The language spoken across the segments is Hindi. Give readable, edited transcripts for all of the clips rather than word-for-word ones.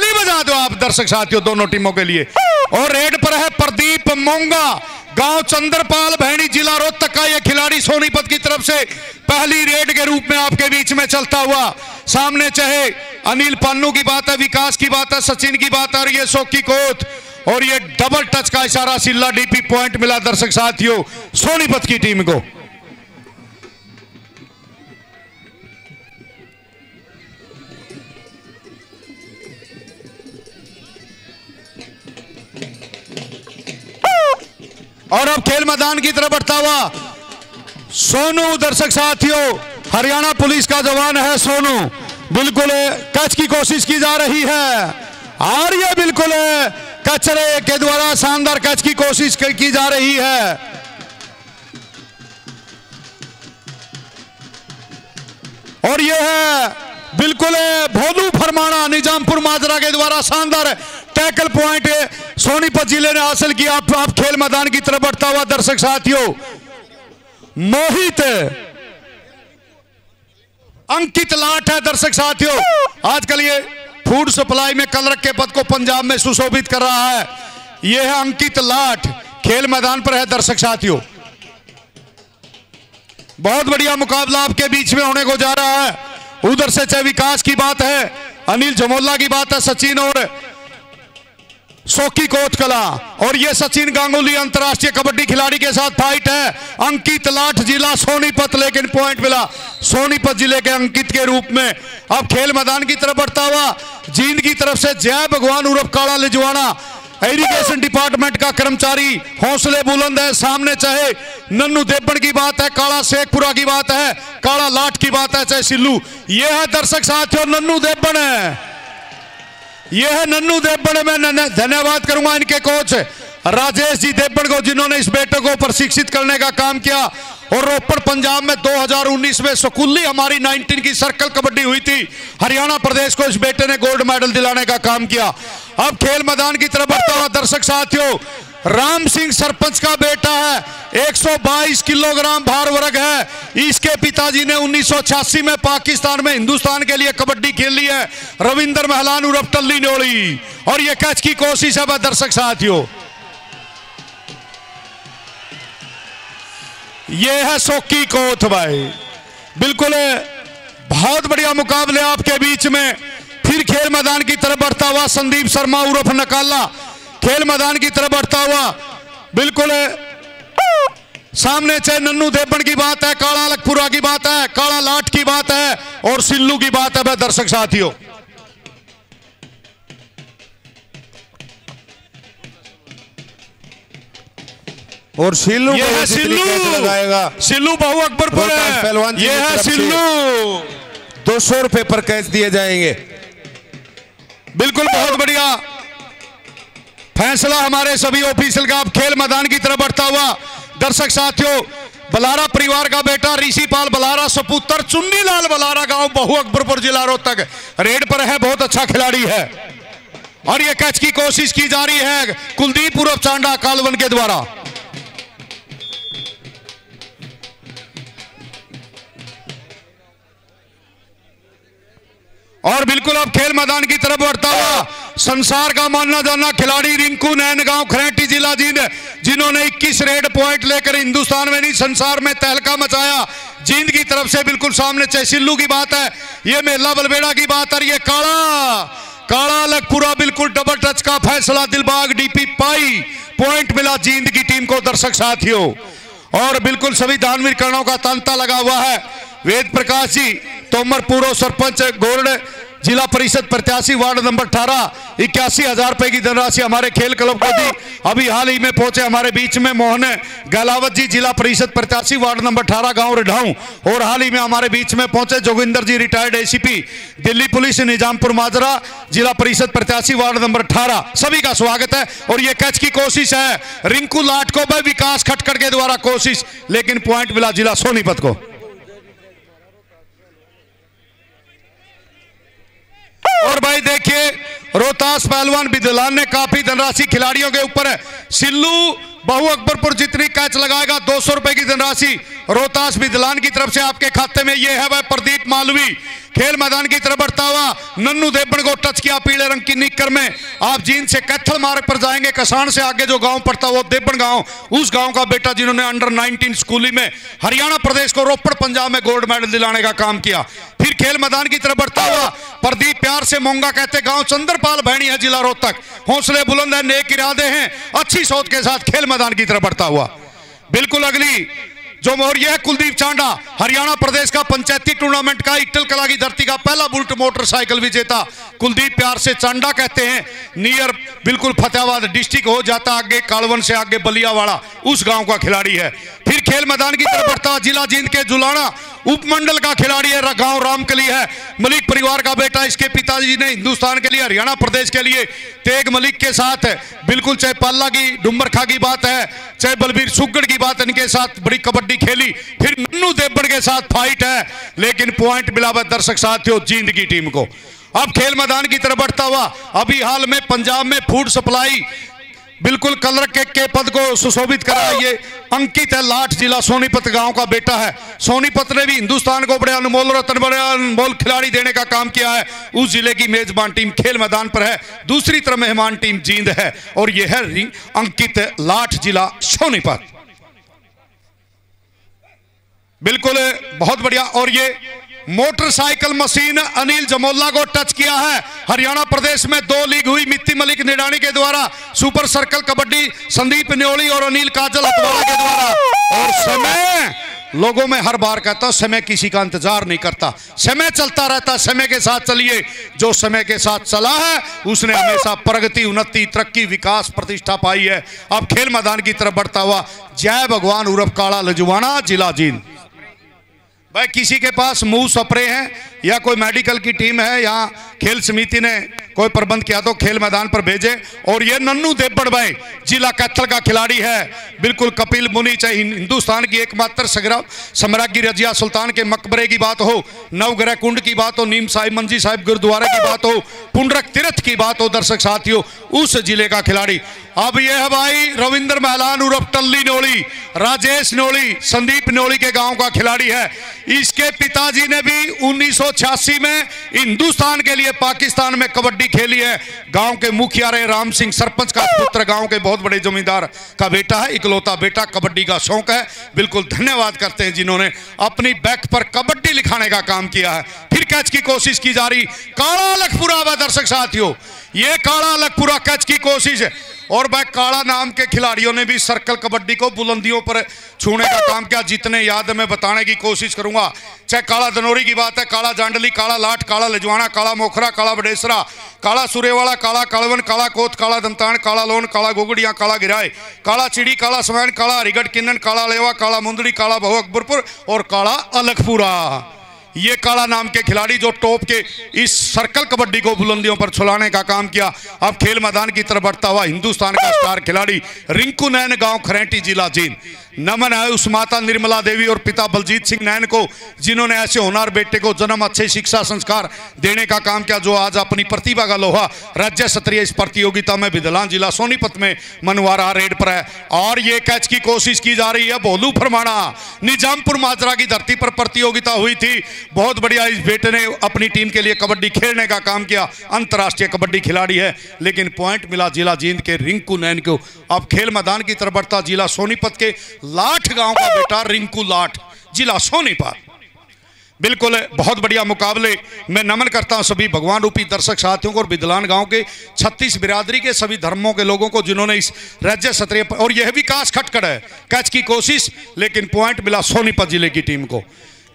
ताली बजा दो आप दर्शक साथियों दोनों टीमों के लिए। और रेड पर है प्रदीप मोंगा, गांव चंद्रपाल भैणी, जिला रोहतक का यह खिलाड़ी सोनीपत की तरफ से पहली रेड के रूप में आपके बीच में चलता हुआ। सामने चाहे अनिल पान्नू की बात है, विकास की बात है, सचिन की बात है, और ये सोकी कोत, और ये डबल टच का इशारा सिल्ला डीपी पॉइंट मिला दर्शक साथियों सोनीपत की टीम को। और अब खेल मैदान की तरफ बढ़ता हुआ सोनू दर्शक साथियों, हरियाणा पुलिस का जवान है सोनू। बिल्कुल कैच की कोशिश की जा रही है, और ये बिल्कुल कचरे के द्वारा शानदार कैच की कोशिश की जा रही है। और ये है बिल्कुल भोलू फरमाना निजामपुर माजरा के द्वारा शानदार टैकल पॉइंट सोनीपत जिले ने हासिल किया। आप खेल मैदान की तरफ बढ़ता हुआ दर्शक साथियों मोहित अंकित लाट है दर्शक साथियों। आजकल ये फूड सप्लाई में कलरक के पद को पंजाब में सुशोभित कर रहा है। यह है अंकित लाट, खेल मैदान पर है दर्शक साथियों। बहुत बढ़िया मुकाबला आपके बीच में होने को जा रहा है। उधर से चाहे विकास की बात है, अनिल जमोला की बात है, सचिन और सोकी कोतकला, और ये सचिन गांगुली अंतरराष्ट्रीय कबड्डी खिलाड़ी के साथ फाइट है। अंकित लाठ जिला सोनीपत, लेकिन पॉइंट मिला सोनीपत जिले के अंकित के रूप में। अब खेल मैदान की तरफ बढ़ता हुआ जींद की तरफ से जय भगवान उर्फ काला लिजवाना, इरिगेशन डिपार्टमेंट का कर्मचारी, हौसले बुलंद है। सामने चाहे नन्नू देवबन की बात है, काला शेखपुरा की बात है, काला लाट की बात है, चाहे सिल्लू, यह है दर्शक साथियों नन्नू देवबन है। यह है नन्नू देवबन। मैं धन्यवाद करूंगा इनके कोच राजेश जी देवबन को, जिन्होंने इस बेटे को प्रशिक्षित करने का काम किया। और रोपड़ पंजाब में 2019 में स्कूली हमारी 19 की सर्कल कबड्डी हुई थी, हरियाणा प्रदेश को इस बेटे ने गोल्ड मेडल दिलाने का काम किया। अब खेल मैदान की तरफ बढ़ता हुआ दर्शक साथियों राम सिंह सरपंच का बेटा है, 122 किलोग्राम भार वर्ग है। इसके पिताजी ने 1986 में पाकिस्तान में हिंदुस्तान के लिए कबड्डी खेली है, रविंदर महलान उर्फ टल्ली न्योली। और यह कैच की कोशिश है दर्शक साथियों, यह है सोकी कोथ भाई। बिल्कुल बहुत बढ़िया मुकाबले आपके बीच में। फिर खेल मैदान की तरफ बढ़ता हुआ संदीप शर्मा उर्फ नकाला, खेल मैदान की तरफ बढ़ता हुआ बिल्कुल सामने चाहे नन्नू देवबन की बात है, काला लखपुरा की बात है, काला लाट की बात है, और सिल्लू की बात है दर्शक साथियों। और सिल्लू, ये है सिल्लू लगाएगा, सिल्लू बहु अकबरपुर है, ये है सिल्लू। 200 रुपए पर कैच दिए जाएंगे। बिल्कुल बहुत बढ़िया फैसला हमारे सभी ऑफिशियल का। अब खेल मैदान की तरफ बढ़ता हुआ दर्शक साथियों बलारा परिवार का बेटा ऋषिपाल बलारा, सपुत्र चुन्नी लाल बलारा, गांव बहु अकबरपुर जिला रोहतक, रेड पर है, बहुत अच्छा खिलाड़ी है। और यह कैच की कोशिश की जा रही है कुलदीप उर्फ चांडा कालवन के द्वारा। और बिल्कुल अब खेल मैदान की तरफ बढ़ता हुआ संसार का मानना जाना खिलाड़ी रिंकू नैन, गांव खरेटी, जिला जींद, जिन्होंने 21 रेड पॉइंट लेकर हिंदुस्तान में नहीं संसार में तहलका मचाया। जींद की तरफ से बिल्कुल सामने चैसिल्लू की बात है, ये मेला बलबेड़ा की बात है, ये काला लखपुरा। बिल्कुल डबल टच का फैसला, दिलबाग डीपी पाई, पॉइंट मिला जींद की टीम को दर्शक साथियों। और बिल्कुल सभी दानवीर कर्णों का तांता लगा हुआ है। वेद प्रकाश जी तोमर पूर्व सरपंच गोरड, जिला परिषद प्रत्याशी वार्ड नंबर 18, 81,000 रुपए की धनराशि हमारे खेल क्लब को दी। अभी हाल ही में पहुंचे हमारे बीच में मोहन गहलावत जी, जिला परिषद प्रत्याशी वार्ड नंबर 18 गांव रिढाऊं। और हाल ही में हमारे बीच में पहुंचे Joginder ji, retired ACP Delhi police Nizampur Majra, जिला परिषद प्रत्याशी वार्ड नंबर 18। सभी का स्वागत है। और यह कैच की कोशिश है रिंकू लाट को भाई विकास खटखट के द्वारा कोशिश, लेकिन पॉइंट मिला जिला सोनीपत को। और भाई देखिए रोहतास पहलवान विद्यालान ने काफी धनराशि खिलाड़ियों के ऊपर है। सिल्लू बहु अकबरपुर जितनी कैच लगाएगा 200 रुपए की धनराशि रोहतास विद्यालान की तरफ से आपके खाते में। यह है भाई प्रदीप मालवी, खेल मैदान की तरफ बढ़ता हुआ नन्नू देवबन को टच किया पीले रंग की निक्कर में। आप जींद से कैथल मार्ग पर जाएंगे, कसान से आगे जो गांव पड़ता है वो देवबन गांव, उस गांव का बेटा जिन्होंने अंडर 19 स्कूली में हरियाणा प्रदेश को रोपड़ पंजाब में गोल्ड मेडल दिलाने का काम किया। फिर खेल मैदान की तरफ बढ़ता हुआ प्रदीप प्यार से मोंगा कहते गांव चंद्रपाल भैणी है, जिला रोहतक। हौसले बुलंद है, नेक इरादे हैं, अच्छी सोच के साथ खेल मैदान की तरफ बढ़ता हुआ। बिल्कुल अगली जो मोर यह कुलदीप चांडा हरियाणा प्रदेश का पंचायती टूर्नामेंट का इटल कला की धरती का पहला बुलेट मोटरसाइकिल विजेता कुलदीप प्यार से चांडा कहते हैं, नियर बिल्कुल फतेहाबाद डिस्ट्रिक्ट हो जाता आगे कालवन से आगे बलियावाड़ा, उस गांव का खिलाड़ी है। फिर खेल मैदान की तरफ बढ़ता जिला जींद के जुलाना उपमंडल का खिलाड़ी है, गांव रामकली है, मलिक परिवार का बेटा। इसके पिताजी ने हिंदुस्तान के लिए हरियाणा प्रदेश के लिए तेग मलिक के साथ बिल्कुल चाहे पाला की डुम्बरखा की बात है, चाहे बलबीर सुगड़ की बात, इनके साथ बड़ी कबड्डी खेली। फिर नन्नू देवबन के साथ फाइट है, लेकिन पॉइंट मिला दर्शक साथियों जींद की टीम को। अब खेल मैदान की तरफ बढ़ता हुआ अभी हाल में पंजाब में फूड सप्लाई बिल्कुल कलर के पद को सुशोभित करा, ये अंकित है, लाठ जिला सोनीपत गांव का बेटा है। सोनीपत ने भी हिंदुस्तान को बड़े अनमोल रत्न, बड़े अनमोल खिलाड़ी देने का काम किया है। उस जिले की मेजबान टीम खेल मैदान पर है, दूसरी तरफ मेहमान टीम जींद है, और यह है अंकित लाठ जिला सोनीपत। बिल्कुल बहुत बढ़िया। और ये मोटरसाइकिल मशीन अनिल जमोला को टच किया है। हरियाणा प्रदेश में 2 लीग हुई, मित्ती मलिक निडानी के द्वारा सुपर सर्कल कबड्डी, संदीप न्योली और अनिल काजल हतवाड़ा के द्वारा। और समय लोगों में हर बार कहता हूं, समय किसी का इंतजार नहीं करता, समय चलता रहता। समय के साथ चलिए, जो समय के साथ चला है उसने हमेशा प्रगति, उन्नति, तरक्की, विकास, प्रतिष्ठा पाई है। अब खेल मैदान की तरफ बढ़ता हुआ जय भगवान उर्फ काला लजुवाना जिला जींद। भाई किसी के पास मुंह स्प्रे है या कोई मेडिकल की टीम है, यहाँ खेल समिति ने कोई प्रबंध किया तो खेल मैदान पर भेजे। और ये नन्नू देवबन भाई जिला कैथल का खिलाड़ी है, बिल्कुल कपिल मुनि, चाहे हिंदुस्तान की एकमात्र सम्राज्ञी रजिया सुल्तान के मकबरे की बात हो, नवग्रह कुंड की बात हो, नीम साहिब मंजी साहिब गुरुद्वारे की बात हो, पुंडरक तीर्थ की बात हो, दर्शक साथियों उस जिले का खिलाड़ी। अब यह है भाई रविंद्र महलान उर्फ टल्ली न्योली, राजेश न्योली, संदीप न्योली के गांव का खिलाड़ी है। इसके पिताजी ने भी 1986 में हिंदुस्तान के लिए पाकिस्तान में कबड्डी खेली है। गांव के मुखिया रहे राम सिंह, सरपंच का पुत्र, गांव के बहुत बड़े जमींदार का बेटा है, इकलौता बेटा, कबड्डी का शौक है। बिल्कुल धन्यवाद करते हैं जिन्होंने अपनी बैक पर कबड्डी लिखाने का काम किया है। फिर कैच की कोशिश की जा रही, काला लखपुरा हुआ दर्शक साथियों, ये काला लखपुरा कैच की कोशिश है। और भाई काला नाम के खिलाड़ियों ने भी सर्कल कबड्डी को बुलंदियों पर छूने का काम किया, जितने याद मैं बताने की कोशिश करूंगा। चाहे काला दनोरी की बात है, काला जांडली, काला लाठ, काला लजवाना, काला मोखरा, काला बडेसरा, काला सुरेवाला, काला कलवन, काला कोत, काला दमतान, काला लोन, काला गोगड़िया, काला गिराए, काला चिड़ी, काला समैन, काला हरिगढ़ किन्नन, काला लेवा, काला मुंदड़ी, काला बहु अकबरपुर और काला अलखपुरा। ये काला नाम के खिलाड़ी जो टॉप के इस सर्कल कबड्डी को बुलंदियों पर छुलाने का काम किया। अब खेल मैदान की तरफ बढ़ता हुआ हिंदुस्तान का स्टार खिलाड़ी रिंकू नैन, गांव खरेंटी, जिला जींद। नमन है उस माता निर्मला देवी और पिता बलजीत सिंह नैन को, जिन्होंने ऐसे होनहार बेटे को जन्म, अच्छे शिक्षा संस्कार देने का काम किया, जो आज अपनी प्रतिभा का लोहा राज्य स्तरीय इस प्रतियोगिता में बिदलान जिला सोनीपत में मनवा रहा, रेड पर है। और ये कैच की कोशिश की जा रही है, भोलू फरमाना, निजामपुर माजरा की धरती पर प्रतियोगिता हुई थी। बहुत बढ़िया, इस बेटे ने अपनी टीम के लिए कबड्डी खेलने का काम किया, अंतर्राष्ट्रीय कबड्डी खिलाड़ी है, लेकिन पॉइंट मिला जिला जींद के रिंकू नैन को। अब खेल मैदान की तरफ बढ़ता जिला सोनीपत के लाठ गांव का बेटा रिंकू लाठ, जिला सोनीपत। बिल्कुल बहुत बढ़िया मुकाबले मैं नमन करता हूं सभी भगवान रूपी दर्शक साथियों को और बिदलान गांव के 36 बिरादरी के सभी धर्मों के लोगों को, जिन्होंने इस राज्य स्तरीय। और यह विकास खटखड़ है, कैच की कोशिश, लेकिन पॉइंट मिला सोनीपत जिले की टीम को।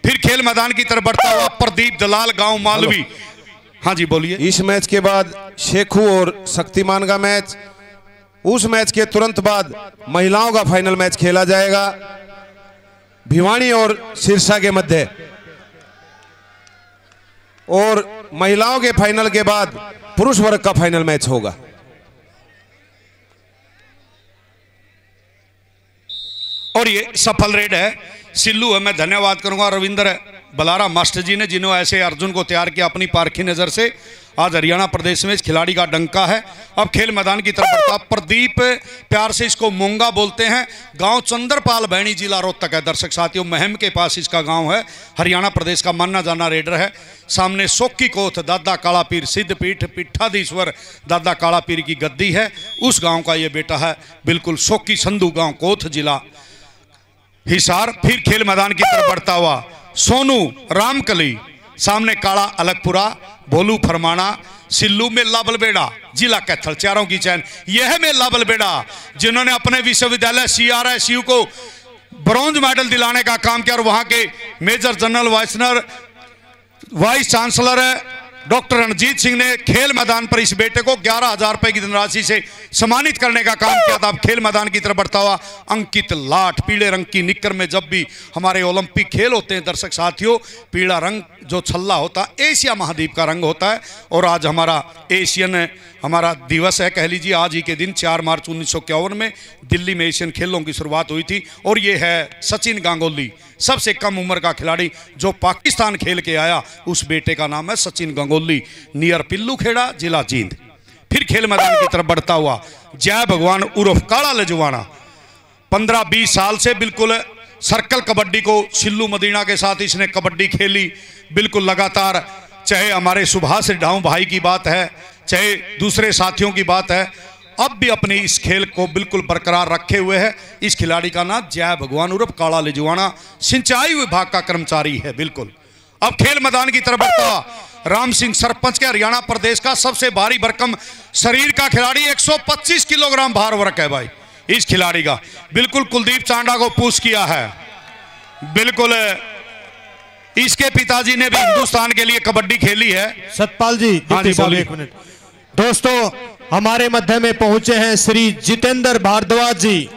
फिर खेल मैदान की तरफ बढ़ता हुआ प्रदीप दलाल, गांव मालवी। हाँ जी बोलिए। इस मैच के बाद शेखू और शक्तिमान का मैच, उस मैच के तुरंत बाद महिलाओं का फाइनल मैच खेला जाएगा भिवानी और सिरसा के मध्य। और महिलाओं के फाइनल के बाद पुरुष वर्ग का फाइनल मैच होगा। और ये सफल रेड है, सिल्लू है, मैं धन्यवाद करूंगा रविंद्र बलारा मास्टर जी ने, जिन्होंने ऐसे अर्जुन को तैयार किया अपनी पारखी नज़र से। आज हरियाणा प्रदेश में इस खिलाड़ी का डंका है। अब खेल मैदान की तरफ बढ़ता प्रदीप, प्यार से इसको मोंगा बोलते हैं। गांव चंद्रपाल बैणी, जिला रोहतक है। दर्शक साथियों, महम के पास इसका गांव है। हरियाणा प्रदेश का माना जाना रेडर है। सामने सोकी कोथ दादा काला पीर सिद्धपीठ पीठाधीश्वर दादा काला पीर की गद्दी है, उस गांव का ये बेटा है। बिल्कुल सोकी संधू गांव, कोथ जिला हिसार। फिर खेल मैदान की तरफ बढ़ता हुआ सोनू रामकली, सामने काला अलगपुरा, भोलू फरमाना, सिल्लू मेला बलबेड़ा, जिला कैथल। चारों की चैन। यह है मेला बलबेड़ा जिन्होंने अपने विश्वविद्यालय CRSU को ब्रॉन्ज मेडल दिलाने का काम किया, और वहां के major general vice chancellor doctor Ranjit Singh ने खेल मैदान पर इस बेटे को 11,000 रुपए की धनराशि से सम्मानित करने का काम किया था। अब खेल मैदान की तरफ बढ़ता हुआ अंकित लाठ, पीले रंग की निक्कर में जब भी हमारे ओलंपिक खेल होते हैं दर्शक साथियों, पीला रंग जो छल्ला होता है एशिया महाद्वीप का रंग होता है। और आज हमारा एशियन हमारा दिवस है, कह लीजिए। आज ही के दिन 4 मार्च 1951 में दिल्ली में एशियन खेलों की शुरुआत हुई थी। और ये है सचिन गांगुली, सबसे कम उम्र का खिलाड़ी जो पाकिस्तान खेल के आया, उस बेटे का नाम है सचिन गांगुली, नियर पिल्लू खेड़ा, जिला जींद। फिर खेल मैदान की तरफ बढ़ता हुआ जय भगवान उर्फ काला लजवाना, 15-20 साल से बिल्कुल सर्कल कबड्डी को सिल्लू मदीना के साथ इसने कबड्डी खेली बिल्कुल लगातार। चाहे हमारे सुभाष ढाऊ भाई की बात है, चाहे दूसरे साथियों की बात है, अब भी अपने इस खेल को बिल्कुल बरकरार रखे हुए है। इस खिलाड़ी का नाम जय भगवान उर्फ काला लिजवाना, सिंचाई विभाग का कर्मचारी है। बिल्कुल। अब खेल मैदान की तरफ बढ़ता राम सिंह, सरपंच के हरियाणा प्रदेश का सबसे भारी भरकम शरीर का खिलाड़ी, 125 किलोग्राम भार वर्ग है भाई इस खिलाड़ी का। बिल्कुल कुलदीप चांडा को पुश किया है। बिल्कुल इसके पिताजी ने भी हिंदुस्तान के लिए कबड्डी खेली है। सतपाल जी, हाँ जी, बोलिए। 1 मिनट। दोस्तों, हमारे मध्य में पहुंचे हैं श्री जितेंद्र भारद्वाज जी,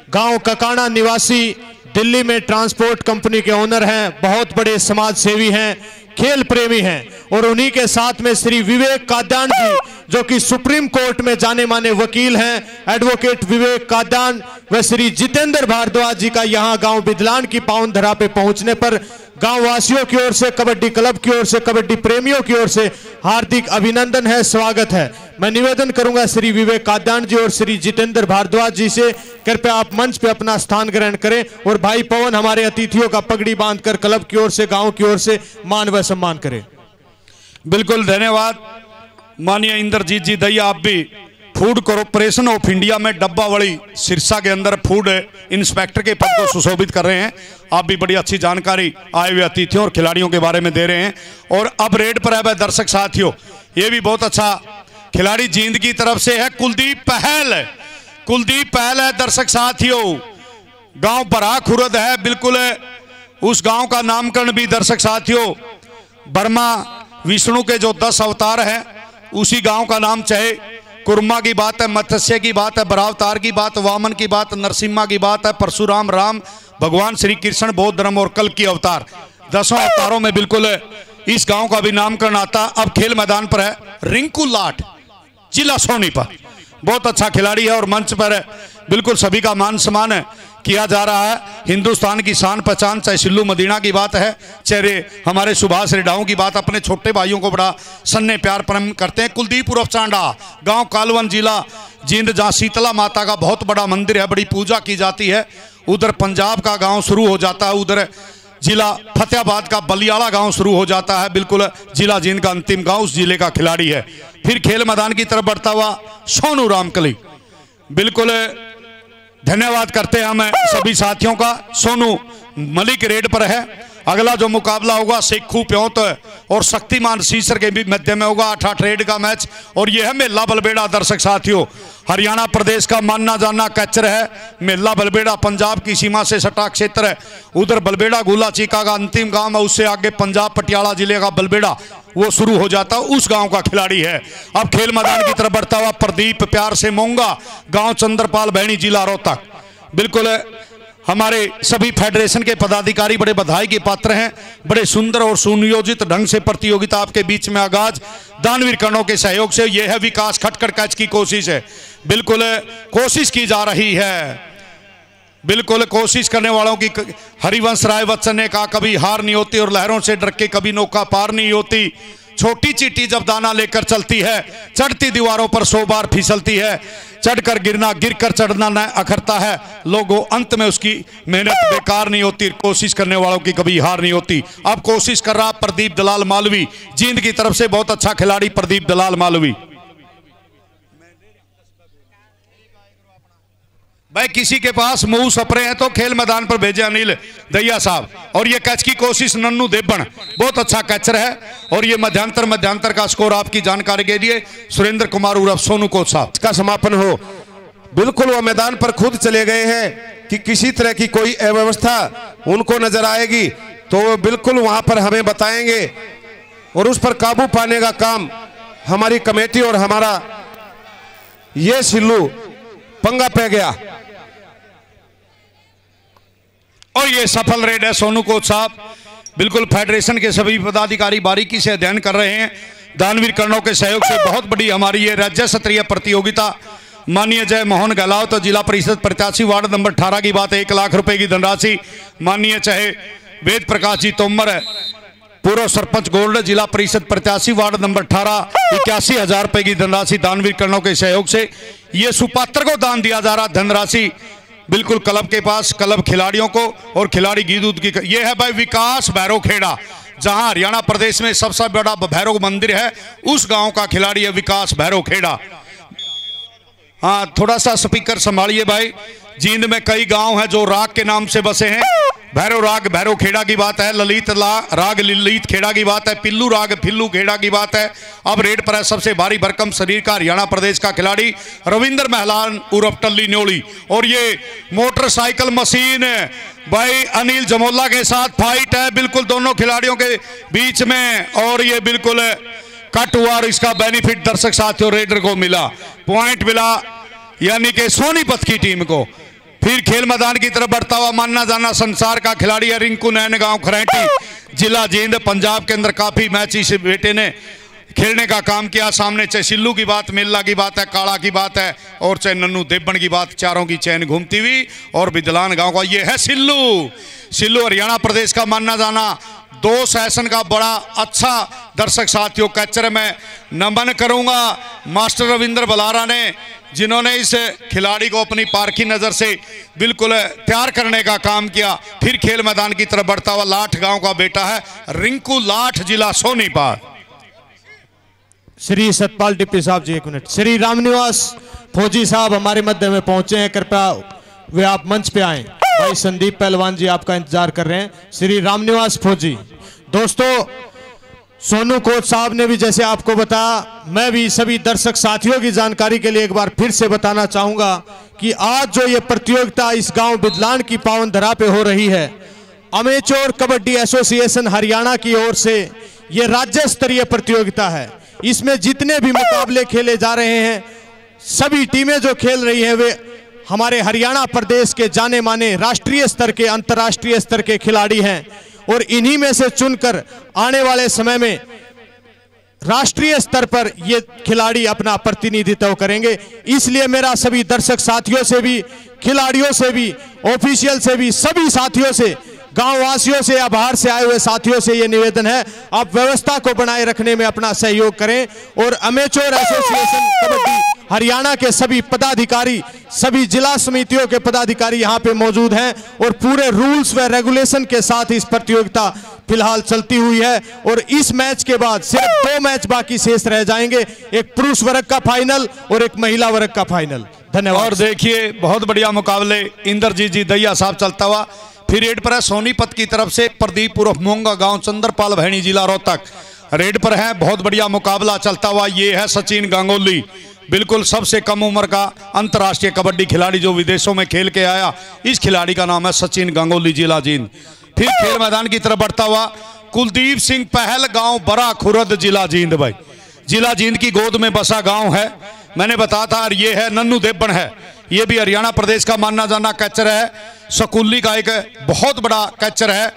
गांव ककाना निवासी, दिल्ली में ट्रांसपोर्ट कंपनी के ओनर हैं, बहुत बड़े समाज सेवी हैं, खेल प्रेमी हैं। और उन्हीं के साथ में श्री विवेक काद्यान जी, जो कि सुप्रीम कोर्ट में जाने माने वकील हैं, एडवोकेट विवेक काद्यान व श्री जितेंद्र भारद्वाज जी का यहाँ गांव बिदलान की पावन धरा पे पहुंचने पर गांव वासियों की ओर से, कबड्डी क्लब की ओर से, कबड्डी प्रेमियों की ओर से हार्दिक अभिनंदन है, स्वागत है। मैं निवेदन करूंगा श्री विवेक काद्यान जी और श्री जितेंद्र भारद्वाज जी से, कृपया आप मंच पे अपना स्थान ग्रहण करें और भाई पवन हमारे अतिथियों का पगड़ी बांधकर क्लब की ओर से, गांव की ओर से मान व सम्मान करें। बिल्कुल, धन्यवाद माननीय इंद्रजीत जी दैया। आप भी फूड कॉरपोरेशन ऑफ इंडिया में डब्बावाड़ी सिरसा के अंदर फूड इंस्पेक्टर के पद को सुशोभित कर रहे हैं। आप भी बड़ी अच्छी जानकारी आए हुए अतिथियों और खिलाड़ियों के बारे में दे रहे हैं। और अब रेड पर है दर्शक साथियों, ये भी बहुत अच्छा खिलाड़ी जींद की तरफ से है, कुलदीप पहल। कुलदीप पहल है दर्शक साथियों, गांव बरा खुरद है। बिल्कुल उस गांव का नामकरण भी दर्शक साथियों ब्रह्मा विष्णु के जो 10 अवतार हैं उसी गांव का नाम, चाहे कुर्मा की बात है, मत्स्य की बात है, बरावतार की बात, वामन की बात, नरसिम्हा की बात है, परशुराम, राम, भगवान श्री कृष्ण, बौद्ध धर्म और कल की अवतार, 10 अवतारों में बिल्कुल इस गांव का भी नामकरण आता। अब खेल मैदान पर है रिंकू लाठ, जिला सोनीपत, बहुत अच्छा खिलाड़ी है और मंच पर बिल्कुल सभी का मान सम्मान किया जा रहा है। हिंदुस्तान की शान पहचान, चाहे सिल्लू मदीना की बात है, चाहे हमारे सुभाष रेडाओं की बात, अपने छोटे भाइयों को बड़ा सन्ने प्यार परम करते हैं। कुलदीप उर्फ चांडा, गांव कालवन, जिला जींद, जहाँ शीतला माता का बहुत बड़ा मंदिर है, बड़ी पूजा की जाती है। उधर पंजाब का गांव शुरू हो जाता है, उधर जिला फतेहाबाद का बलियाड़ा गांव शुरू हो जाता है। बिल्कुल जिला जींद का अंतिम गांव उस जिले का खिलाड़ी है। फिर खेल मैदान की तरफ बढ़ता हुआ सोनू रामकली, बिल्कुल धन्यवाद करते हैं हम सभी साथियों का। सोनू मलिक रेड पर है। अगला जो मुकाबला होगा शेखू प्योत और शक्तिमान सीसर के भी मध्य में होगा, 8 रेड का मैच। और यह है मेला बलबेड़ा दर्शक साथियों, हरियाणा प्रदेश का मानना जाना कैचर है। मेला बलबेड़ा पंजाब की सीमा से सटा क्षेत्र है। उधर बलबेड़ा गुला चीका का अंतिम गांव है, उससे आगे पंजाब पटियाला जिले का बलबेड़ा वो शुरू हो जाता है, उस गांव का खिलाड़ी है। अब खेल मैदान की तरफ बढ़ता हुआ प्रदीप, प्यार से मोंगा, गांव चंद्रपाल बैणी, जिला रोहतक। बिल्कुल हमारे सभी फेडरेशन के पदाधिकारी बड़े बधाई के पात्र हैं। बड़े सुंदर और सुनियोजित ढंग से प्रतियोगिता आपके बीच में आगाज दानवीर कर्णों के सहयोग से। यह है विकास खटखट कैच की कोशिश है, बिल्कुल कोशिश की जा रही है। बिल्कुल कोशिश करने वालों की हरिवंश राय बच्चन ने कहा कभी हार नहीं होती और लहरों से डर के कभी नौका पार नहीं होती। छोटी चींटी जब दाना लेकर चलती है, चढ़ती दीवारों पर 100 बार फिसलती है, चढ़कर गिरना गिरकर चढ़ना न अखरता है। लोगों अंत में उसकी मेहनत बेकार नहीं होती, कोशिश करने वालों की कभी हार नहीं होती। अब कोशिश कर रहा प्रदीप दलाल मालवी, जींद की तरफ से बहुत अच्छा खिलाड़ी प्रदीप दलाल मालवी। भाई किसी के पास मुंह सपरे हैं तो खेल मैदान पर भेजे अनिल दैया साहब। और ये कैच की कोशिश नन्नू देबन, बहुत अच्छा कैचर है। और ये मध्यांतर का स्कोर आपकी जानकारी के लिए सुरेंद्र कुमार उर्फ सोनू कोच साहब का समापन हो। बिल्कुल वो मैदान पर खुद चले गए हैं कि किसी तरह की कोई अव्यवस्था उनको नजर आएगी तो वो बिल्कुल वहां पर हमें बताएंगे और उस पर काबू पाने का काम हमारी कमेटी और हमारा ये सिल्लू पंगा पे गया। और ये सफल रेड है सोनू कोच साहब। बिल्कुल फेडरेशन के सभी पदाधिकारी बारीकी से अध्ययन कर रहे हैं। दानवीर कर्णों के सहयोग से बहुत बड़ी हमारी ये राज्य स्तरीय प्रतियोगिता। माननीय जय मोहन गहलावत तो जिला परिषद प्रत्याशी वार्ड नंबर 18 की बात है, 1 लाख रुपए की धनराशि। माननीय चाहे वेद प्रकाश जी तोमर है, पूर्व सरपंच गोल्ड जिला परिषद प्रत्याशी वार्ड नंबर 18, 81,000 रुपए की धनराशि दानवीर कर्णों के सहयोग से ये सुपात्र को दान दिया जा रहा धनराशि बिल्कुल क्लब के पास, क्लब खिलाड़ियों को और खिलाड़ी घी दूध की। ये है भाई विकास भैरव खेड़ा, जहां हरियाणा प्रदेश में सबसे बड़ा भैरव मंदिर है, उस गांव का खिलाड़ी है विकास भैरव खेड़ा। हाँ थोड़ा सा स्पीकर संभालिए भाई। जींद में कई गांव हैं जो राग के नाम से बसे हैं। भैरव राग भैरव खेड़ा की बात है, ललित राग ललित खेड़ा की बात है, पिल्लू राग पिल्लू खेड़ा की बात है। अब रेड पर है सबसे भारी भरकम शरीर का हरियाणा प्रदेश का खिलाड़ी रविंद्र महलान उर्फ टल्ली न्योली। और ये मोटरसाइकिल मशीन भाई अनिल जमोला के साथ फाइट है बिल्कुल दोनों खिलाड़ियों के बीच में। और ये बिल्कुल कट हुआ और इसका बेनिफिट दर्शक साथियों रेडर को मिला, पॉइंट मिला यानी कि सोनीपत की टीम को। फिर खेल मैदान की तरफ बढ़ता हुआ मानना जाना संसार का खिलाड़ी है रिंकू नैन गांव खरैटी जिला जींद पंजाब के अंदर काफी मैच इस बेटे ने खेलने का काम किया। सामने चाहे सिल्लू की बात, मिल्ला की बात है, काला की बात है और चाहे नन्नू देबन की बात, चारों की चैन घूमती हुई। और बिदलान गांव का ये है सिल्लू। सिल्लू हरियाणा प्रदेश का मानना जाना 2 सेशन का बड़ा अच्छा दर्शक साथियों कैचर में नमन करूंगा मास्टर रविंद्र बलारा ने, जिन्होंने इस खिलाड़ी को अपनी पारखी नजर से बिल्कुल तैयार करने का काम किया। फिर खेल मैदान की तरफ बढ़ता हुआ लाठ गांव का बेटा है रिंकू लाठ जिला सोनीपत। श्री सतपाल डिप्टी साहब जी 1 मिनट। श्री रामनिवास फौजी साहब हमारे मध्य में पहुंचे हैं, कृपया वे आप मंच पे आए। भाई संदीप पहलवान जी आपका इंतजार कर रहे हैं। श्री रामनिवास फौजी। दोस्तों सोनू कोच साहब ने भी जैसे आपको बताया, मैं भी सभी दर्शक साथियों की जानकारी के लिए एक बार फिर से बताना चाहूंगा कि आज जो ये प्रतियोगिता इस गांव बिदलान की पावन धरा पे हो रही है, अमेचोर कबड्डी एसोसिएशन हरियाणा की ओर से ये राज्य स्तरीय प्रतियोगिता है। इसमें जितने भी मुकाबले खेले जा रहे हैं, सभी टीमें जो खेल रही हैं वे हमारे हरियाणा प्रदेश के जाने माने राष्ट्रीय स्तर के अंतर्राष्ट्रीय स्तर के खिलाड़ी हैं। और इन्हीं में से चुनकर आने वाले समय में राष्ट्रीय स्तर पर ये खिलाड़ी अपना प्रतिनिधित्व करेंगे। इसलिए मेरा सभी दर्शक साथियों से भी, खिलाड़ियों से भी, ऑफिशियल से भी, सभी साथियों से, गांव वासियों से या बाहर से आए हुए साथियों से ये निवेदन है, आप व्यवस्था को बनाए रखने में अपना सहयोग करें। और अमेचोर एसोसिएशन कबड्डी हरियाणा के सभी पदाधिकारी, सभी जिला समितियों के पदाधिकारी यहाँ पे मौजूद हैं और पूरे रूल्स व रेगुलेशन के साथ इस प्रतियोगिता फिलहाल चलती हुई है। और इस मैच के बाद सिर्फ 2 मैच बाकी शेष रह जाएंगे, एक पुरुष वर्ग का फाइनल और एक महिला वर्ग का फाइनल। धन्यवाद। और देखिए बहुत बढ़िया मुकाबले इंद्रजीत जी दैया साहब चलता हुआ। फिर रेड पर है सोनीपत की तरफ से प्रदीप उर्फ मोंगा गांव चंद्रपाल भैणी जिला रोहतक रेड पर है। बहुत बढ़िया मुकाबला चलता हुआ। ये है सचिन गांगुली, बिल्कुल सबसे कम उम्र का अंतर्राष्ट्रीय कबड्डी खिलाड़ी जो विदेशों में खेल के आया। इस खिलाड़ी का नाम है सचिन गांगुली जिला जींद। फिर खेल मैदान की तरफ बढ़ता हुआ कुलदीप सिंह पहल गांव बड़ा खुरद जिला जींद। भाई जिला जींद की गोद में बसा गांव है, मैंने बताया था। ये है नन्नू देबन है, ये भी हरियाणा प्रदेश का मानना जाना कैचर है। स्कूली का एक बहुत बड़ा कैचर है।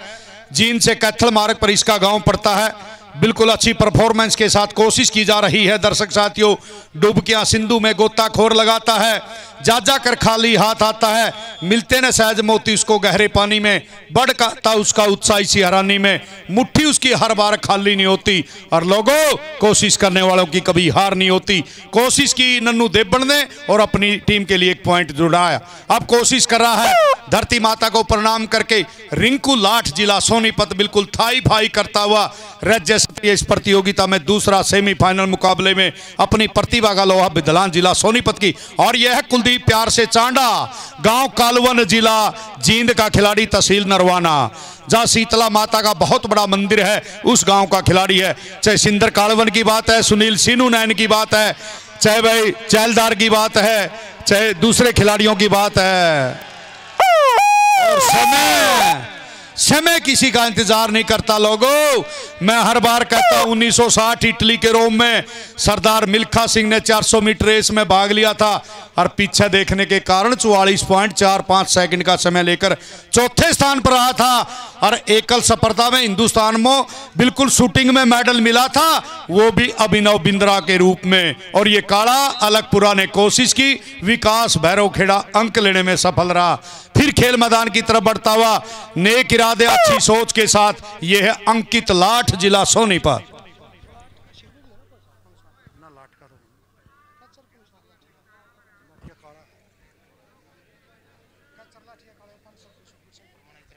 जींद से कैथल मार्ग पर इसका गांव पड़ता है। बिल्कुल अच्छी परफॉर्मेंस के साथ कोशिश की जा रही है दर्शक साथियों। डुबकियां सिंधु में गोताखोर लगाता है, जा कर खाली हाथ आता है, मिलते न सहज मोती उसको गहरे पानी में, बढ़ता उसका उत्साह इसी हैरानी में, मुट्ठी उसकी हर बार खाली नहीं होती। और लोगों, कोशिश करने वालों की कभी हार नहीं होती। कोशिश की नन्नू देवबन ने और अपनी टीम के लिए एक पॉइंट जुड़ाया। अब कोशिश कर रहा है धरती माता को प्रणाम करके रिंकू लाठ, जिला सोनीपत, बिल्कुल थाई फाई करता हुआ राज्य स्तरीय इस प्रतियोगिता में दूसरा सेमीफाइनल मुकाबले में अपनी प्रतिभा का लोहा विधलान, जिला सोनीपत की। और यह है कुलदीप प्यार से चांडा, गांव कालवन, जिला जींद का खिलाड़ी, तहसील नरवाना, जहां शीतला माता का बहुत बड़ा मंदिर है, उस गांव का खिलाड़ी है। चाहे सिंदर कालवन की बात है, सुनील सीनू नैन की बात है, चाहे भाई चैलदार की बात है, चाहे दूसरे खिलाड़ियों की बात है। और समय किसी का इंतजार नहीं करता लोगों। मैं हर बार कहता हूं 1960 इटली के रोम में सरदार मिल्खा सिंह ने 400 मीटर रेस में भाग लिया था और पीछे देखने के कारण 44.45 सेकंड का समय लेकर चौथे स्थान पर रहा था। और एकल स्पर्धा में हिंदुस्तान में बिल्कुल शूटिंग में मेडल मिला था, वो भी अभिनव बिंद्रा के रूप में। और ये काला अलगपुरा ने कोशिश की, विकास भैरवखेड़ा अंक लेने में सफल रहा। फिर खेल मैदान की तरफ बढ़ता हुआ नेक इरादे, अच्छी सोच के साथ, यह है अंकित लाठ, जिला सोनीपत।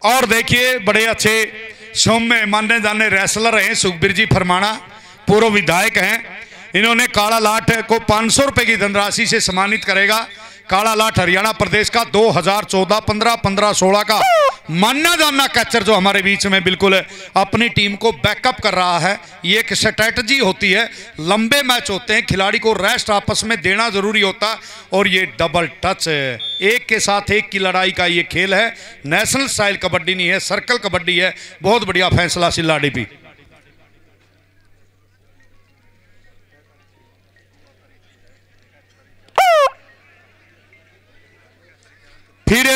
और देखिए बड़े अच्छे सौम्य माने जाने रेसलर हैं सुखबीर जी फरमाना, पूर्व विधायक हैं। इन्होंने काला लाठ को 500 रुपए की धनराशि से सम्मानित करेगा। काला लाठ हरियाणा प्रदेश का 2014, 15, 15, 16 का मानना जाना कैचर जो हमारे बीच में बिल्कुल अपनी टीम को बैकअप कर रहा है। ये एक स्ट्रैटेजी होती है, लंबे मैच होते हैं, खिलाड़ी को रेस्ट आपस में देना जरूरी होता। और ये डबल टच, एक के साथ एक की लड़ाई का ये खेल है। नेशनल स्टाइल कबड्डी नहीं है, सर्कल कबड्डी है। बहुत बढ़िया फैसला सिल्लाडी भी। फिर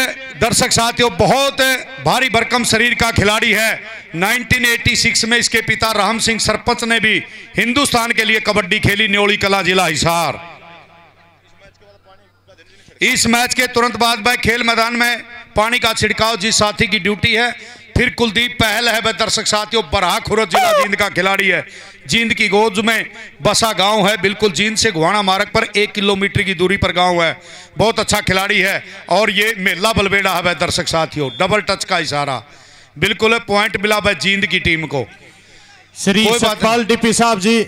दर्शक साथियों, बहुत भारी भरकम शरीर का खिलाड़ी है। 1986 में इसके पिता राम सिंह सरपंच ने भी हिंदुस्तान के लिए कबड्डी खेली, न्योली कला, जिला हिसार। इस मैच के तुरंत बाद भाई खेल मैदान में पानी का छिड़काव जिस साथी की ड्यूटी है। फिर कुलदीप पहल है, वह दर्शक साथियों बरहा खुरद, जिला जींद का खिलाड़ी है। जींद की गोद में बसा गांव है, बिल्कुल जींद से गुहाना मार्ग पर 1 किलोमीटर की दूरी पर गांव है। बहुत अच्छा खिलाड़ी है। और ये मेला बलबेड़ा है वह दर्शक साथियों, डबल टच का इशारा, बिल्कुल पॉइंट मिला वह जींद की टीम को। श्री सतपाल डीपी साहब जी,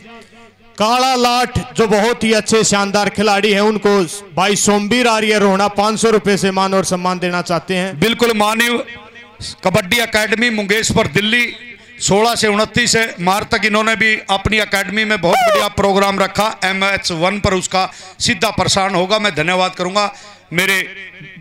काला लाठ जो बहुत ही अच्छे शानदार खिलाड़ी हैं, उनको भाई सोमवीर आर्य रोहना 500 रुपए से मान और सम्मान देना चाहते हैं। बिल्कुल मानव कबड्डी एकेडमी मुंगेशपुर दिल्ली 16 से 29 मार्च तक इन्होंने भी अपनी एकेडमी में बहुत बढ़िया प्रोग्राम रखा। MH1 पर उसका सीधा प्रसारण होगा। मैं धन्यवाद करूंगा, मेरे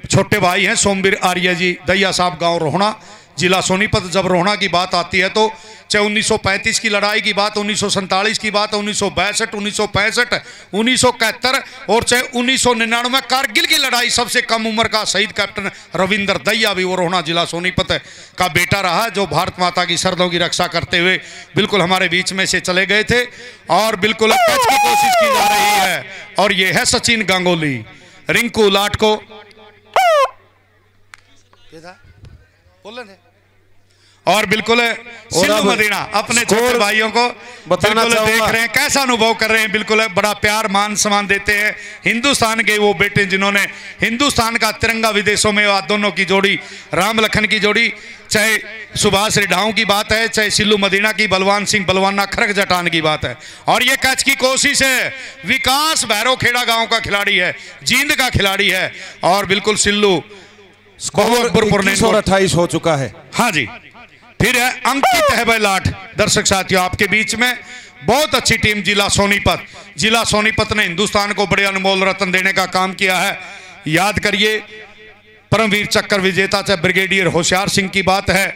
छोटे भाई हैं सोमवीर आर्य जी, दैया साहब, गांव रोहना, जिला सोनीपत। जब रोहना की बात आती है तो चाहे 1935 की लड़ाई की बात, 1947 की बात, 1962, 1965, 1971 और चाहे 1999 कारगिल की लड़ाई, सबसे कम उम्र का शहीद कैप्टन रविंदर दैया भी वो रोहना जिला सोनीपत का बेटा रहा, जो भारत माता की सरहदों की रक्षा करते हुए बिल्कुल हमारे बीच में से चले गए थे। और बिल्कुल कैच की कोशिश की जा रही है। और ये है सचिन गांगुली, रिंकू लाठ को और बिल्कुल सिल्लू मदीना अपने छोटे भाइयों को बिल्कुल देख रहे हैं, कैसा अनुभव कर रहे हैं। बिल्कुल बड़ा प्यार मान सम्मान देते हैं हिंदुस्तान के वो बेटे जिन्होंने हिंदुस्तान का तिरंगा विदेशों में, दोनों की जोड़ी, राम लखन की जोड़ी, चाहे सुभाष रिढाऊ की बात है, चाहे सिल्लू मदीना की, बलवान सिंह बलवाना खरक जटान की बात है। और ये कैच की कोशिश है, विकास भैरवखेड़ा गांव का खिलाड़ी है, जींद का खिलाड़ी है। और बिल्कुल सिल्लू स्कोर 28 हो चुका है। हाँ जी। फिर है अंकित है लाठ, दर्शक साथियों आपके बीच में बहुत अच्छी टीम जिला सोनीपत। जिला सोनीपत ने हिंदुस्तान को बड़े अनमोल रत्न देने का काम किया है। याद करिए, परमवीर चक्कर विजेता चाहे ब्रिगेडियर होशियार सिंह की बात है,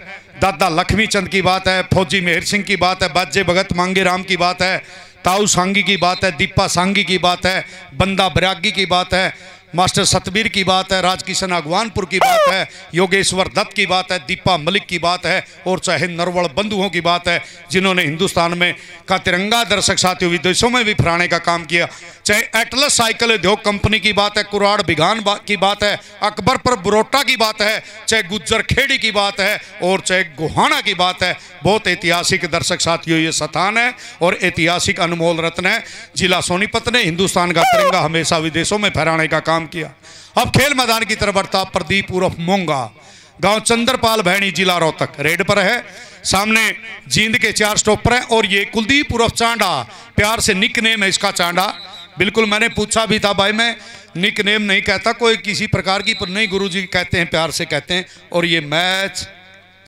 दादा लक्ष्मी चंद की बात है, फौजी मेहर सिंह की बात है, बाजे भगत मांगे राम की बात है, ताऊ सांगी की बात है, दीपा सांगी की बात है, बंदा बरागी की बात है, मास्टर सतबीर की बात है, राजकिशन अगवानपुर की बात है, योगेश्वर दत्त की बात है, दीपा मलिक की बात है, और चाहे नरवल बंधुओं की बात है जिन्होंने हिंदुस्तान में का तिरंगा दर्शक साथियों विदेशों में भी फहराने का काम किया, चाहे एटलस साइकिल उद्योग कंपनी की बात है, कुराड़ बिगान की बात है, अकबरपुर बरोटा की बात है, चाहे गुज्जर खेड़ी की बात है, और चाहे गोहाना की बात है। बहुत ऐतिहासिक दर्शक साथियों ये स्थान है और ऐतिहासिक अनमोल रत्न है। जिला सोनीपत ने हिंदुस्तान का तिरंगा हमेशा विदेशों में फहराने का काम किया। अब खेल मैदान की तरफ बढ़ता प्रदीप उर्फ मोंगा, गांव चंद्रपाल भैणी, जिला रोहतक, रेड पर है। सामने जींद के 4 स्टॉपर हैं और ये कुलदीप उर्फ चांडा, प्यार से निक नेम है इसका चांडा। बिल्कुल मैंने पूछा भी था, भाई मैं निक नेम नहीं कहता कोई किसी प्रकार की, पर नहीं गुरुजी कहते हैं, प्यार से कहते हैं। और ये मैच